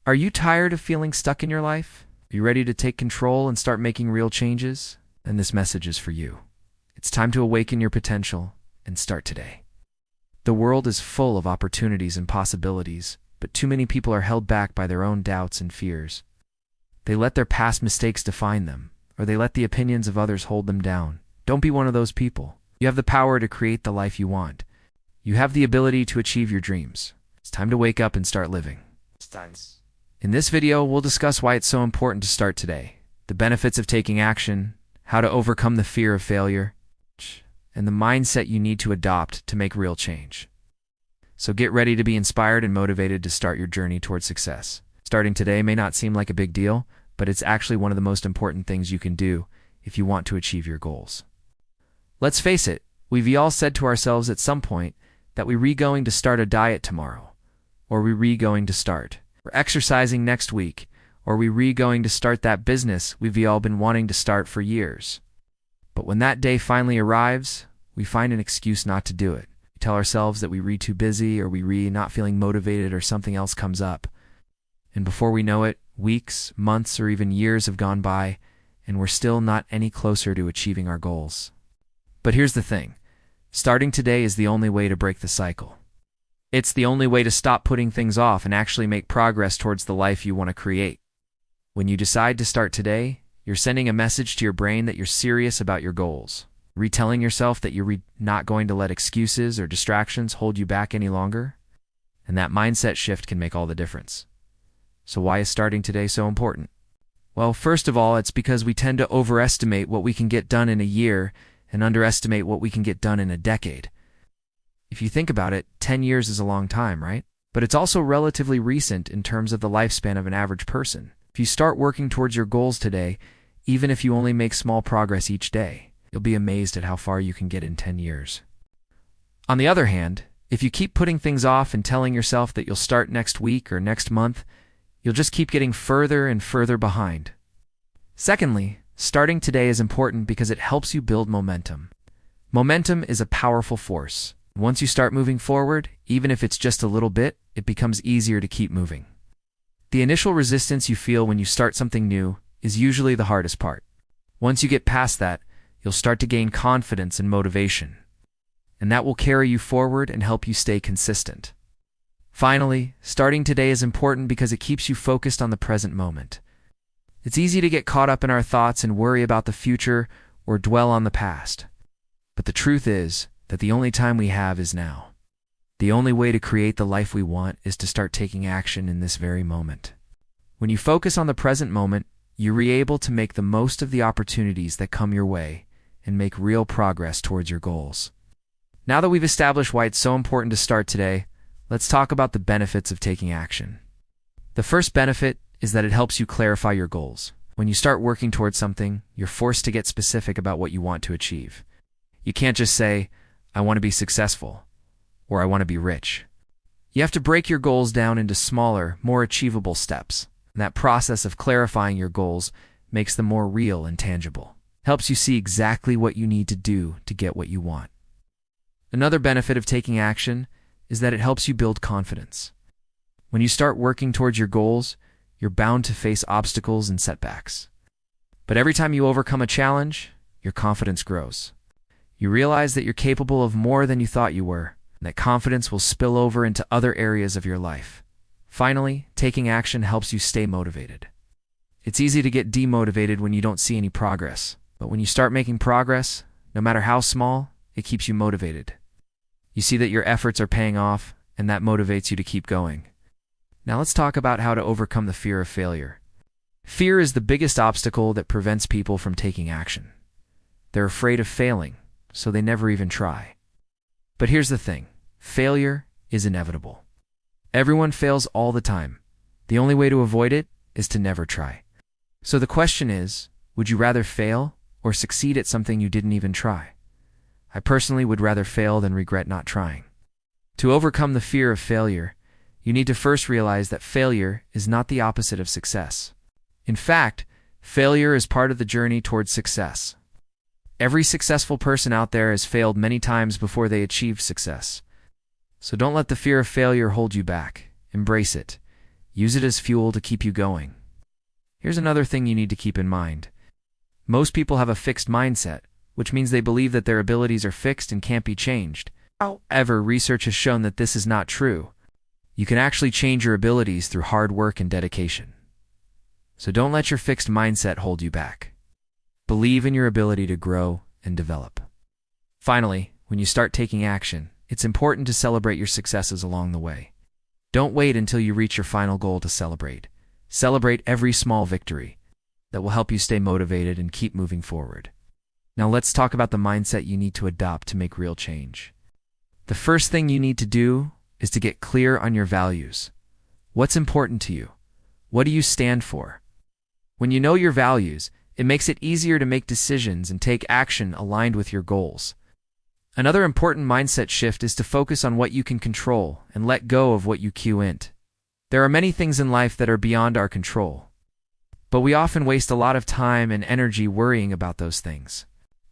Are you tired of feeling stuck in your life? Are you ready to take control and start making real changes? Then this message is for you. It's time to awaken your potential and start today. The world is full of opportunities and possibilities, but too many people are held back by their own doubts and fears. They let their past mistakes define them, or they let the opinions of others hold them down. Don't be one of those people. You have the power to create the life you want. You have the ability to achieve your dreams. It's time to wake up and start living. In this video, we'll discuss why it's so important to start today, the benefits of taking action, how to overcome the fear of failure, and the mindset you need to adopt to make real change. So get ready to be inspired and motivated to start your journey towards success. Starting today may not seem like a big deal, but it's actually one of the most important things you can do if you want to achieve your goals. Let's face it, we've all said to ourselves at some point that we're going to start a diet tomorrow, or we're going to start exercising next week, or we're going to start that business we've all been wanting to start for years. But when that day finally arrives, we find an excuse not to do it. We tell ourselves that we're too busy, or we're not feeling motivated, or something else comes up. And before we know it, weeks, months, or even years have gone by, and we're still not any closer to achieving our goals. But here's the thing. Starting today is the only way to break the cycle. It's the only way to stop putting things off and actually make progress towards the life you want to create. When you decide to start today, you're sending a message to your brain that you're serious about your goals, retelling yourself that you're not going to let excuses or distractions hold you back any longer. And that mindset shift can make all the difference. So why is starting today so important? Well, first of all, it's because we tend to overestimate what we can get done in a year and underestimate what we can get done in a decade. If you think about it, 10 years is a long time, right? But it's also relatively recent in terms of the lifespan of an average person. If you start working towards your goals today, even if you only make small progress each day, you'll be amazed at how far you can get in 10 years. On the other hand, if you keep putting things off and telling yourself that you'll start next week or next month, you'll just keep getting further and further behind. Secondly, starting today is important because it helps you build momentum. Momentum is a powerful force. Once you start moving forward, even if it's just a little bit, it becomes easier to keep moving. The initial resistance you feel when you start something new is usually the hardest part. Once you get past that, you'll start to gain confidence and motivation, and that will carry you forward and help you stay consistent. Finally, starting today is important because it keeps you focused on the present moment. It's easy to get caught up in our thoughts and worry about the future or dwell on the past. But the truth is that the only time we have is now. The only way to create the life we want is to start taking action in this very moment. When you focus on the present moment, you're able to make the most of the opportunities that come your way and make real progress towards your goals. Now that we've established why it's so important to start today, let's talk about the benefits of taking action. The first benefit is that it helps you clarify your goals. When you start working towards something, you're forced to get specific about what you want to achieve. You can't just say, I want to be successful, or I want to be rich. You have to break your goals down into smaller, more achievable steps. And that process of clarifying your goals makes them more real and tangible. Helps you see exactly what you need to do to get what you want. Another benefit of taking action is that it helps you build confidence. When you start working towards your goals, you're bound to face obstacles and setbacks. But every time you overcome a challenge, your confidence grows. You realize that you're capable of more than you thought you were, and that confidence will spill over into other areas of your life. Finally, taking action helps you stay motivated. It's easy to get demotivated when you don't see any progress, but when you start making progress, no matter how small, it keeps you motivated. You see that your efforts are paying off, and that motivates you to keep going. Now let's talk about how to overcome the fear of failure. Fear is the biggest obstacle that prevents people from taking action. They're afraid of failing, so they never even try. But here's the thing. Failure is inevitable. Everyone fails all the time. The only way to avoid it is to never try. So the question is, would you rather fail or succeed at something you didn't even try? I personally would rather fail than regret not trying. To overcome the fear of failure, you need to first realize that failure is not the opposite of success. In fact, failure is part of the journey towards success. Every successful person out there has failed many times before they achieved success. So don't let the fear of failure hold you back. Embrace it. Use it as fuel to keep you going. Here's another thing you need to keep in mind. Most people have a fixed mindset, which means they believe that their abilities are fixed and can't be changed. However, research has shown that this is not true. You can actually change your abilities through hard work and dedication. So don't let your fixed mindset hold you back. Believe in your ability to grow and develop. Finally, when you start taking action, it's important to celebrate your successes along the way. Don't wait until you reach your final goal to celebrate. Celebrate every small victory that will help you stay motivated and keep moving forward. Now let's talk about the mindset you need to adopt to make real change. The first thing you need to do is to get clear on your values. What's important to you? What do you stand for? When you know your values, it makes it easier to make decisions and take action aligned with your goals. Another important mindset shift is to focus on what you can control and let go of what you can't. There are many things in life that are beyond our control, but we often waste a lot of time and energy worrying about those things.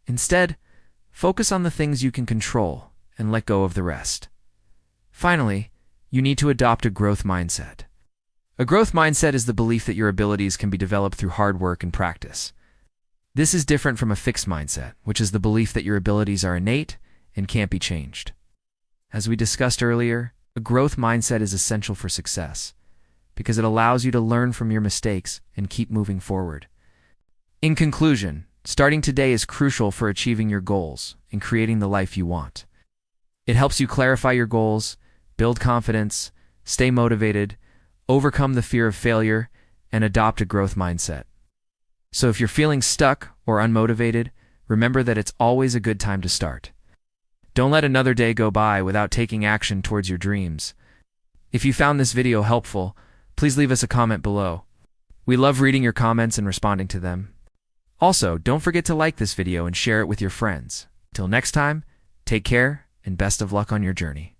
Instead, focus on the things you can control and let go of the rest. Finally, you need to adopt a growth mindset. A growth mindset is the belief that your abilities can be developed through hard work and practice. This is different from a fixed mindset, which is the belief that your abilities are innate and can't be changed. As we discussed earlier, a growth mindset is essential for success because it allows you to learn from your mistakes and keep moving forward. In conclusion, starting today is crucial for achieving your goals and creating the life you want. It helps you clarify your goals, build confidence, stay motivated, overcome the fear of failure, and adopt a growth mindset. So if you're feeling stuck or unmotivated, remember that it's always a good time to start. Don't let another day go by without taking action towards your dreams. If you found this video helpful, please leave us a comment below. We love reading your comments and responding to them. Also, don't forget to like this video and share it with your friends. Till next time, take care and best of luck on your journey.